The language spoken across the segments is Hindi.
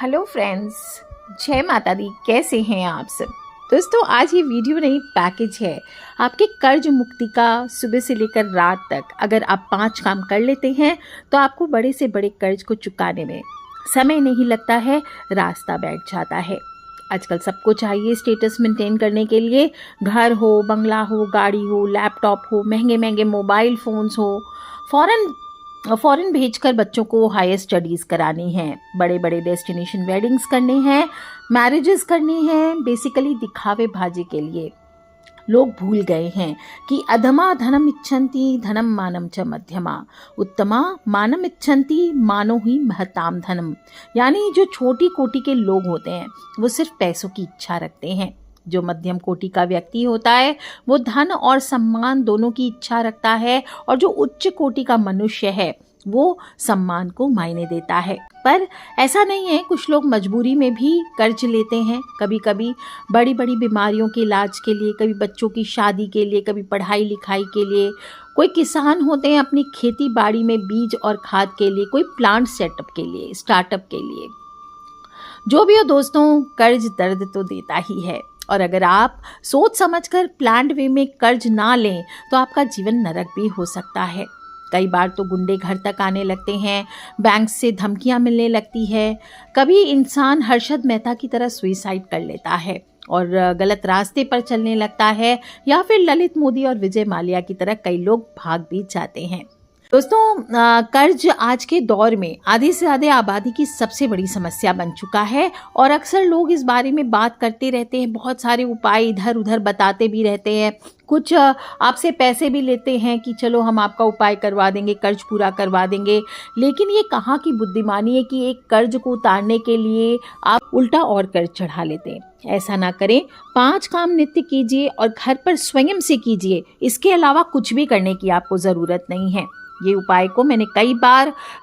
हेलो फ्रेंड्स, जय माता दी। कैसे हैं आप सब दोस्तों? आज ये वीडियो नहीं, पैकेज है आपके कर्ज मुक्ति का। सुबह से लेकर रात तक अगर आप 5 काम कर लेते हैं तो आपको बड़े से बड़े कर्ज को चुकाने में समय नहीं लगता है, रास्ता बैठ जाता है। आजकल सबको चाहिए स्टेटस मेंटेन करने के लिए, घर हो, बंगला हो, गाड़ी हो, लैपटॉप हो, महंगे महंगे मोबाइल फ़ोन्स हो, फॉरेन भेजकर बच्चों को हायर स्टडीज़ करानी है, बड़े बड़े डेस्टिनेशन वेडिंग्स करने हैं, मैरिजेस करने हैं। बेसिकली दिखावे भाजी के लिए लोग भूल गए हैं कि अधमा धनम इच्छन्ति धनम मानम च मध्यमा उत्तमा मानम इच्छन्ति मानो ही महताम धनम। यानी जो छोटी कोटि के लोग होते हैं वो सिर्फ पैसों की इच्छा रखते हैं। जो मध्यम कोटि का व्यक्ति होता है वो धन और सम्मान दोनों की इच्छा रखता है, और जो उच्च कोटि का मनुष्य है वो सम्मान को मायने देता है। पर ऐसा नहीं है, कुछ लोग मजबूरी में भी कर्ज लेते हैं, कभी कभी बड़ी बड़ी बीमारियों के इलाज के लिए, कभी बच्चों की शादी के लिए, कभी पढ़ाई लिखाई के लिए। कोई किसान होते हैं अपनी खेती बाड़ी में बीज और खाद के लिए, कोई प्लांट सेटअप के लिए, स्टार्टअप के लिए। जो भी हो दोस्तों, कर्ज दर्द तो देता ही है, और अगर आप सोच समझकर प्लान्ड वे में कर्ज ना लें तो आपका जीवन नरक भी हो सकता है। कई बार तो गुंडे घर तक आने लगते हैं, बैंक से धमकियां मिलने लगती है, कभी इंसान हर्षद मेहता की तरह सुइसाइड कर लेता है और गलत रास्ते पर चलने लगता है, या फिर ललित मोदी और विजय माल्या की तरह कई लोग भाग भी जाते हैं। दोस्तों, कर्ज आज के दौर में आधी से ज़्यादा आबादी की सबसे बड़ी समस्या बन चुका है, और अक्सर लोग इस बारे में बात करते रहते हैं, बहुत सारे उपाय इधर उधर बताते भी रहते हैं। कुछ आपसे पैसे भी लेते हैं कि चलो हम आपका उपाय करवा देंगे, कर्ज पूरा करवा देंगे। लेकिन ये कहाँ की बुद्धिमानी है कि एक कर्ज को उतारने के लिए आप उल्टा और कर्ज चढ़ा लेते हैं। ऐसा ना करें। 5 काम नित्य कीजिए और घर पर स्वयं से कीजिए, इसके अलावा कुछ भी करने की आपको ज़रूरत नहीं है। ये उपाय को मैंने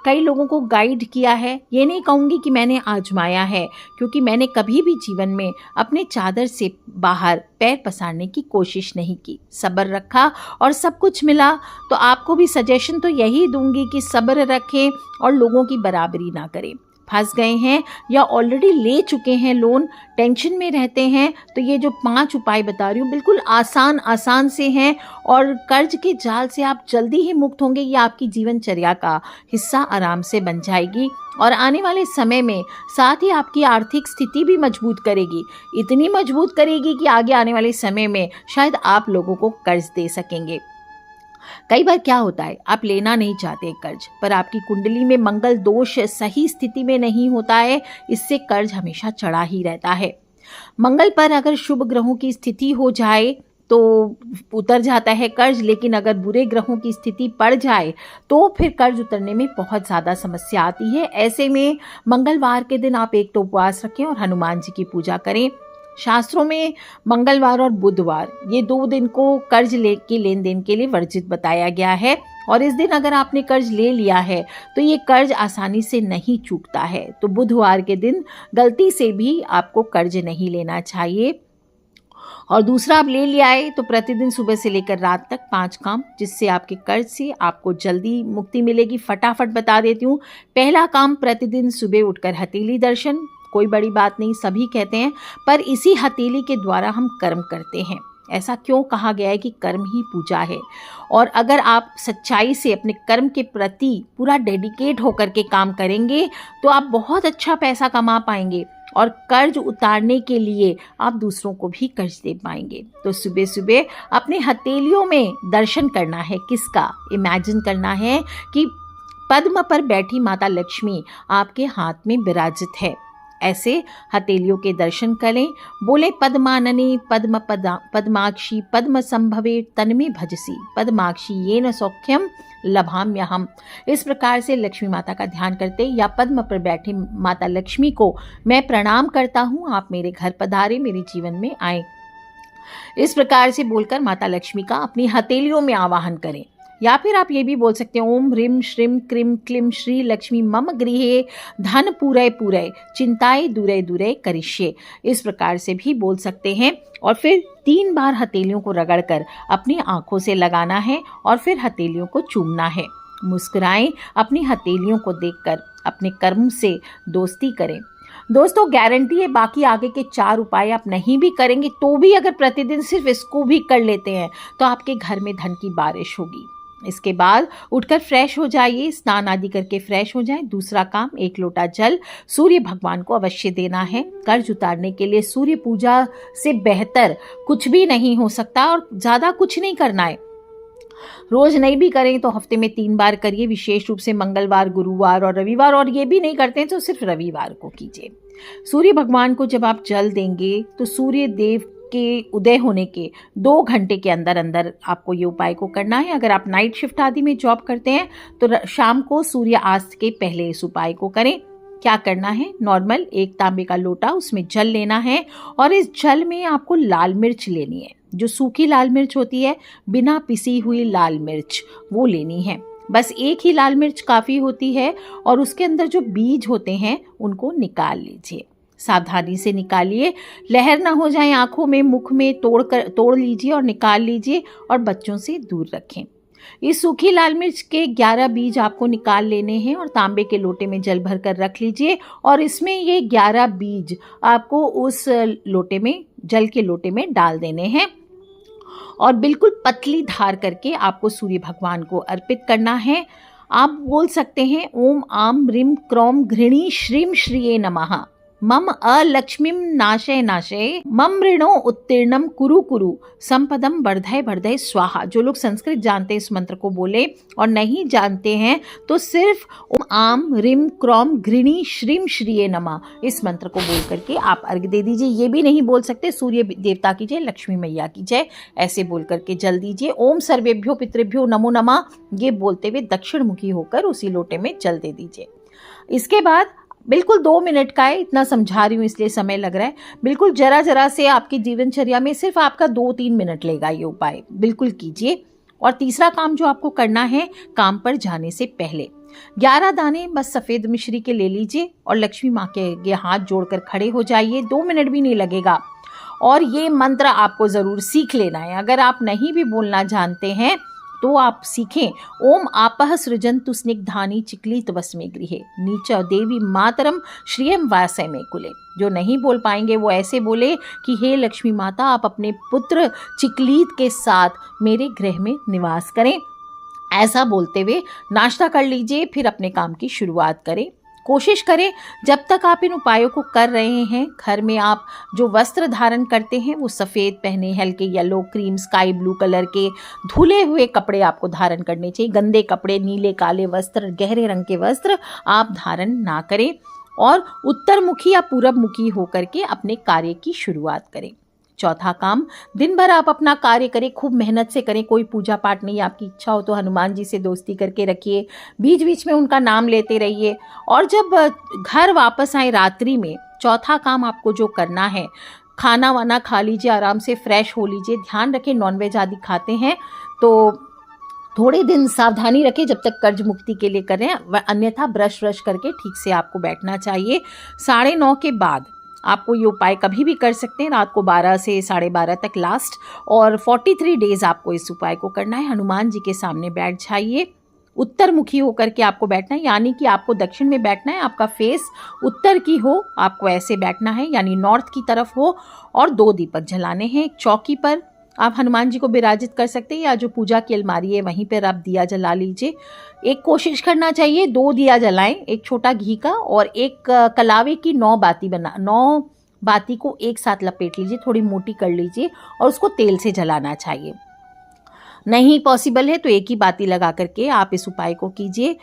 कई लोगों को गाइड किया है। ये नहीं कहूँगी कि मैंने आजमाया है, क्योंकि मैंने कभी भी जीवन में अपने चादर से बाहर पैर पसारने की कोशिश नहीं की। सब्र रखा और सब कुछ मिला। तो आपको भी सजेशन तो यही दूंगी कि सब्र रखें और लोगों की बराबरी ना करें। फंस गए हैं या ऑलरेडी ले चुके हैं लोन, टेंशन में रहते हैं, तो ये जो 5 उपाय बता रही हूँ बिल्कुल आसान से हैं, और कर्ज के जाल से आप जल्दी ही मुक्त होंगे। ये आपकी जीवनचर्या का हिस्सा आराम से बन जाएगी, और आने वाले समय में साथ ही आपकी आर्थिक स्थिति भी मजबूत करेगी। इतनी मजबूत करेगी कि आगे आने वाले समय में शायद आप लोगों को कर्ज दे सकेंगे। कई बार क्या होता है, आप लेना नहीं चाहते कर्ज, पर आपकी कुंडली में मंगल दोष सही स्थिति में नहीं होता है, इससे कर्ज हमेशा चढ़ा ही रहता है। मंगल पर अगर शुभ ग्रहों की स्थिति हो जाए तो उतर जाता है कर्ज, लेकिन अगर बुरे ग्रहों की स्थिति पड़ जाए तो फिर कर्ज उतरने में बहुत ज़्यादा समस्या आती है। ऐसे में मंगलवार के दिन आप एक तो उपवास रखें और हनुमान जी की पूजा करें। शास्त्रों में मंगलवार और बुधवार, ये 2 दिन को कर्ज लेन देन के लिए वर्जित बताया गया है, और इस दिन अगर आपने कर्ज ले लिया है तो ये कर्ज आसानी से नहीं चूकता है। तो बुधवार के दिन गलती से भी आपको कर्ज नहीं लेना चाहिए। और दूसरा, आप ले लिया है तो प्रतिदिन सुबह से लेकर रात तक 5 काम, जिससे आपके कर्ज से आपको जल्दी मुक्ति मिलेगी। फटाफट बता देती हूँ। पहला काम, प्रतिदिन सुबह उठकर हथेली दर्शन। कोई बड़ी बात नहीं, सभी कहते हैं, पर इसी हथेली के द्वारा हम कर्म करते हैं। ऐसा क्यों कहा गया है कि कर्म ही पूजा है, और अगर आप सच्चाई से अपने कर्म के प्रति पूरा डेडिकेट होकर के काम करेंगे तो आप बहुत अच्छा पैसा कमा पाएंगे, और कर्ज उतारने के लिए आप दूसरों को भी कर्ज दे पाएंगे। तो सुबह सुबह अपने हथेलियों में दर्शन करना है। किसका? इमेजिन करना है कि पद्म पर बैठी माता लक्ष्मी आपके हाथ में विराजित है। ऐसे हथेलियों के दर्शन करें। बोले पद्मानने पद्माक्षी पद्म संभवे तन्मे भजसी पद्माक्षी ये न सौख्यम लभाम्यहम। इस प्रकार से लक्ष्मी माता का ध्यान करते या पद्म पर बैठी माता लक्ष्मी को मैं प्रणाम करता हूँ, आप मेरे घर पधारे, मेरे जीवन में आए। इस प्रकार से बोलकर माता लक्ष्मी का अपनी हथेलियों में आवाहन करें। या फिर आप ये भी बोल सकते हैं, ओम ह्रीम श्रीम क्रीम क्लीम श्री लक्ष्मी मम गृहे धन पूरय पूरय चिंताएं दूरे दूरे करिष्ये। इस प्रकार से भी बोल सकते हैं। और फिर 3 बार हथेलियों को रगड़कर अपनी आंखों से लगाना है और फिर हथेलियों को चूमना है। मुस्कुराएं, अपनी हथेलियों को देखकर अपने कर्म से दोस्ती करें। दोस्तों गारंटी है बाकी आगे के 4 उपाय आप नहीं भी करेंगे तो भी अगर प्रतिदिन सिर्फ इसको भी कर लेते हैं तो आपके घर में धन की बारिश होगी। इसके बाद उठकर फ्रेश हो जाइए, स्नान आदि करके फ्रेश हो जाएं। दूसरा काम, 1 लोटा जल सूर्य भगवान को अवश्य देना है। कर्ज उतारने के लिए सूर्य पूजा से बेहतर कुछ भी नहीं हो सकता और ज़्यादा कुछ नहीं करना है। रोज नहीं भी करें तो हफ्ते में 3 बार करिए, विशेष रूप से मंगलवार, गुरुवार और रविवार, और ये भी नहीं करते हैं तो सिर्फ रविवार को कीजिए। सूर्य भगवान को जब आप जल देंगे तो सूर्य देव के उदय होने के 2 घंटे के अंदर अंदर आपको ये उपाय को करना है। अगर आप नाइट शिफ्ट आदि में जॉब करते हैं तो शाम को सूर्यास्त के पहले इस उपाय को करें। क्या करना है, नॉर्मल 1 तांबे का लोटा, उसमें जल लेना है और इस जल में आपको लाल मिर्च लेनी है। जो सूखी लाल मिर्च होती है, बिना पिसी हुई लाल मिर्च, वो लेनी है। बस 1 ही लाल मिर्च काफ़ी होती है और उसके अंदर जो बीज होते हैं उनको निकाल लीजिए। सावधानी से निकालिए, लहर ना हो जाए आंखों में, मुख में, तोड़ लीजिए और निकाल लीजिए और बच्चों से दूर रखें। इस सूखी लाल मिर्च के 11 बीज आपको निकाल लेने हैं और तांबे के लोटे में जल भर कर रख लीजिए और इसमें ये 11 बीज आपको उस लोटे में, जल के लोटे में डाल देने हैं और बिल्कुल पतली धार करके आपको सूर्य भगवान को अर्पित करना है। आप बोल सकते हैं ओम आम ह्रीं क्रोम घृणी श्रीं श्रिये नमः, मम अलक्ष्मीं नाशय नाशय, मम ऋणो उत्तीर्णम कुरु कुरु, संपदम वर्धय वर्धय स्वाहा। जो लोग संस्कृत जानते हैं इस मंत्र को बोले, और नहीं जानते हैं तो सिर्फ ओम आम ह्रीं क्रोम घृणी श्रीं श्रिये नमः इस मंत्र को बोल करके आप अर्घ्य दे दीजिए। ये भी नहीं बोल सकते सूर्य देवता की जय, लक्ष्मी मैया की जय, ऐसे बोल करके जल दीजिए। ओम सर्वेभ्यो पितृभ्यो नमो नमः ये बोलते हुए दक्षिण मुखी होकर उसी लोटे में जल दे दीजिए। इसके बाद बिल्कुल 2 मिनट का है, इतना समझा रही हूँ इसलिए समय लग रहा है, बिल्कुल जरा जरा से आपकी जीवनचर्या में सिर्फ आपका 2-3 मिनट लेगा ये उपाय, बिल्कुल कीजिए। और तीसरा काम जो आपको करना है, काम पर जाने से पहले 11 दाने बस सफ़ेद मिश्री के ले लीजिए और लक्ष्मी माँ के आगे हाथ जोड़कर खड़े हो जाइए। 2 मिनट भी नहीं लगेगा और ये मंत्र आपको ज़रूर सीख लेना है। अगर आप नहीं भी बोलना जानते हैं तो आप सीखें। ओम आपः सृजन्तु स्निग्धानि चिक्लित वस्मे गृहे नीच देवी मातरम श्रियम वासय में कुले। जो नहीं बोल पाएंगे वो ऐसे बोले कि हे लक्ष्मी माता, आप अपने पुत्र चिक्लीत के साथ मेरे गृह में निवास करें। ऐसा बोलते हुए नाश्ता कर लीजिए, फिर अपने काम की शुरुआत करें। कोशिश करें जब तक आप इन उपायों को कर रहे हैं, घर में आप जो वस्त्र धारण करते हैं वो सफ़ेद पहने, हल्के yellow, cream, sky blue colour के धुले हुए कपड़े आपको धारण करने चाहिए। गंदे कपड़े, नीले काले वस्त्र, गहरे रंग के वस्त्र आप धारण ना करें और उत्तरमुखी या पूरबमुखी होकर के अपने कार्य की शुरुआत करें। चौथा काम, दिन भर आप अपना कार्य करें, खूब मेहनत से करें। कोई पूजा पाठ नहीं, आपकी इच्छा हो तो हनुमान जी से दोस्ती करके रखिए, बीच बीच में उनका नाम लेते रहिए। और जब घर वापस आए रात्रि में, चौथा काम आपको जो करना है, खाना वाना खा लीजिए, आराम से फ्रेश हो लीजिए। ध्यान रखें नॉनवेज आदि खाते हैं तो थोड़े दिन सावधानी रखें जब तक कर्ज मुक्ति के लिए करें, अन्यथा ब्रश करके ठीक से आपको बैठना चाहिए। 9:30 के बाद आपको ये उपाय कभी भी कर सकते हैं, रात को 12 से 12:30 तक लास्ट, और 43 डेज आपको इस उपाय को करना है। हनुमान जी के सामने बैठ जाइए, उत्तरमुखी होकर के आपको बैठना है, यानी कि आपको दक्षिण में बैठना है, आपका फेस उत्तर की हो, आपको ऐसे बैठना है यानी नॉर्थ की तरफ हो। और 2 दीपक जलाने हैं। एक चौकी पर आप हनुमान जी को विराजित कर सकते हैं या जो पूजा की अलमारी है वहीं पर आप दिया जला लीजिए। एक कोशिश करना चाहिए 2 दिया जलाएं, एक छोटा घी का और एक कलावे की 9 बाती को एक साथ लपेट लीजिए, थोड़ी मोटी कर लीजिए और उसको तेल से जलाना चाहिए। नहीं पॉसिबल है तो एक ही बाती लगा करके आप इस उपाय को कीजिए।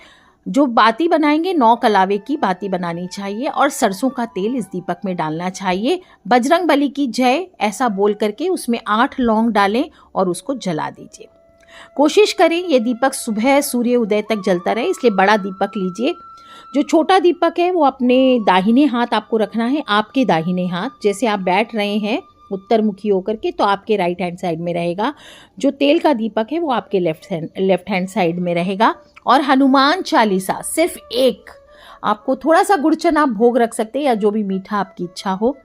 जो बाती बनाएंगे 9 कलावे की बाती बनानी चाहिए और सरसों का तेल इस दीपक में डालना चाहिए। बजरंग बली की जय ऐसा बोल करके उसमें 8 लौंग डालें और उसको जला दीजिए। कोशिश करें ये दीपक सुबह सूर्य उदय तक जलता रहे, इसलिए बड़ा दीपक लीजिए। जो छोटा दीपक है वो अपने दाहिने हाथ आपको रखना है, आपके दाहिने हाथ, जैसे आप बैठ रहे हैं उत्तरमुखी होकर के तो आपके राइट हैंड साइड में रहेगा। जो तेल का दीपक है वो आपके लेफ्ट हैंड साइड में रहेगा। और हनुमान चालीसा सिर्फ एक, आपको थोड़ा सा गुड़ चना भोग रख सकते हैं या जो भी मीठा आपकी इच्छा हो,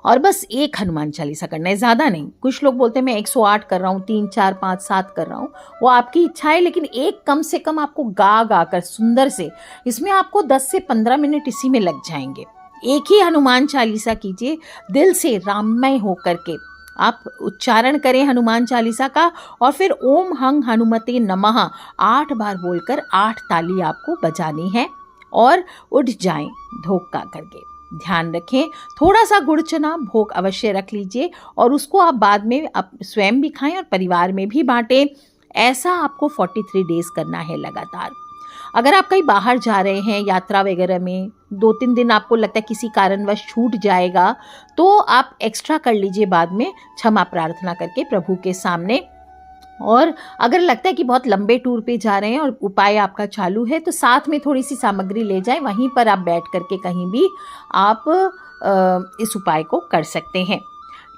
और बस एक हनुमान चालीसा करना है, ज़्यादा नहीं। कुछ लोग बोलते हैं मैं 108 कर रहा हूँ, 3, 4, 5, 7 कर रहा हूँ, वो आपकी इच्छा है, लेकिन एक कम से कम आपको गा कर सुंदर से, इसमें आपको 10 से 15 मिनट इसी में लग जाएंगे। एक ही हनुमान चालीसा कीजिए, दिल से राममय होकर के आप उच्चारण करें हनुमान चालीसा का, और फिर ओम हंग हनुमते नमः 8 बार बोलकर 8 ताली आपको बजानी है और उठ जाएं धोखा करके। ध्यान रखें, थोड़ा सा गुड़ चना भोग अवश्य रख लीजिए और उसको आप बाद में स्वयं भी खाएं और परिवार में भी बांटें। ऐसा आपको 43 डेज करना है लगातार। अगर आप कहीं बाहर जा रहे हैं यात्रा वगैरह में, 2-3 दिन आपको लगता है किसी कारणवश छूट जाएगा, तो आप एक्स्ट्रा कर लीजिए बाद में क्षमा प्रार्थना करके प्रभु के सामने। और अगर लगता है कि बहुत लंबे टूर पे जा रहे हैं और उपाय आपका चालू है, तो साथ में थोड़ी सी सामग्री ले जाएं, वहीं पर आप बैठ करके कहीं भी आप इस उपाय को कर सकते हैं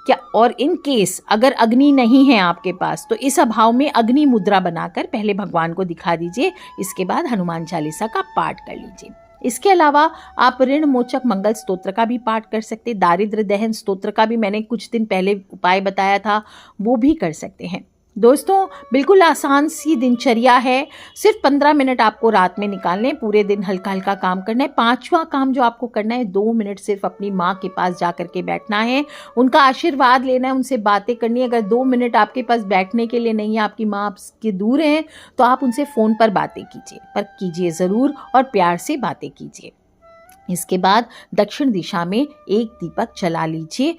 क्या। और इन केस अगर अग्नि नहीं है आपके पास, तो इस अभाव में अग्नि मुद्रा बनाकर पहले भगवान को दिखा दीजिए, इसके बाद हनुमान चालीसा का पाठ कर लीजिए। इसके अलावा आप ऋण मोचक मंगल स्तोत्र का भी पाठ कर सकते हैं, दारिद्र्य दहन स्तोत्र का भी मैंने कुछ दिन पहले उपाय बताया था, वो भी कर सकते हैं। दोस्तों बिल्कुल आसान सी दिनचर्या है, सिर्फ 15 मिनट आपको रात में निकालने, पूरे दिन हल्का हल्का काम करना है। 5वां काम जो आपको करना है, 2 मिनट सिर्फ अपनी माँ के पास जा कर के बैठना है, उनका आशीर्वाद लेना है, उनसे बातें करनी है। अगर 2 मिनट आपके पास बैठने के लिए नहीं है, आपकी माँ आपके दूर हैं, तो आप उनसे फ़ोन पर बातें कीजिए, पर कीजिए ज़रूर और प्यार से बातें कीजिए। इसके बाद दक्षिण दिशा में एक दीपक जला लीजिए,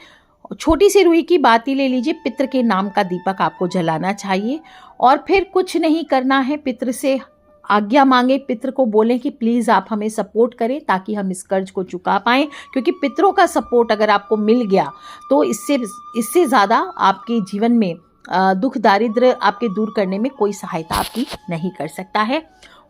छोटी सी रुई की बाती ले लीजिए, पितृ के नाम का दीपक आपको जलाना चाहिए। और फिर कुछ नहीं करना है, पितृ से आज्ञा मांगे, पितृ को बोलें कि प्लीज़ आप हमें सपोर्ट करें ताकि हम इस कर्ज को चुका पाएँ, क्योंकि पितरों का सपोर्ट अगर आपको मिल गया तो इससे ज़्यादा आपके जीवन में दुख दारिद्र्य आपके दूर करने में कोई सहायता आपकी नहीं कर सकता है।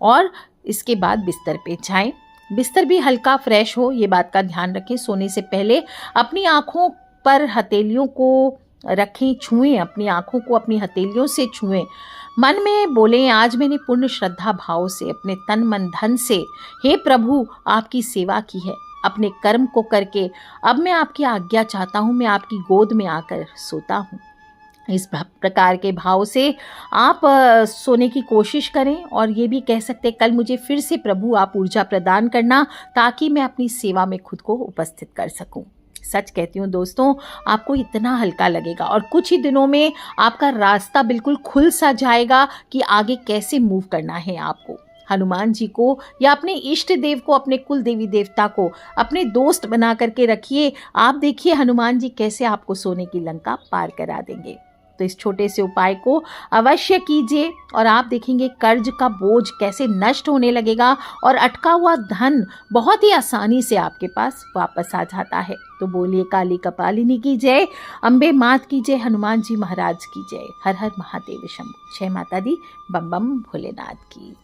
और इसके बाद बिस्तर पे जाएं, बिस्तर भी हल्का फ्रेश हो, ये बात का ध्यान रखें। सोने से पहले अपनी आँखों पर हथेलियों को रखें, छुएं, अपनी आँखों को अपनी हथेलियों से छुएं, मन में बोलें आज मैंने पूर्ण श्रद्धा भाव से अपने तन मन धन से हे प्रभु आपकी सेवा की है, अपने कर्म को करके अब मैं आपकी आज्ञा चाहता हूँ, मैं आपकी गोद में आकर सोता हूँ। इस प्रकार के भाव से आप सोने की कोशिश करें और ये भी कह सकते कल मुझे फिर से प्रभु आप ऊर्जा प्रदान करना ताकि मैं अपनी सेवा में खुद को उपस्थित कर सकूं। सच कहती हूँ दोस्तों, आपको इतना हल्का लगेगा और कुछ ही दिनों में आपका रास्ता बिल्कुल खुल सा जाएगा कि आगे कैसे मूव करना है आपको। हनुमान जी को या अपने इष्ट देव को, अपने कुल देवी देवता को अपने दोस्त बना करके रखिए। आप देखिए हनुमान जी कैसे आपको सोने की लंका पार करा देंगे। तो इस छोटे से उपाय को अवश्य कीजिए और आप देखेंगे कर्ज का बोझ कैसे नष्ट होने लगेगा और अटका हुआ धन बहुत ही आसानी से आपके पास वापस आ जाता है। तो बोलिए काली कपालिनी की जय, अम्बे मात की जय, हनुमान जी महाराज की जय। हर हर महादेव शंभु। जय माता दी, बम बम भोलेनाथ की।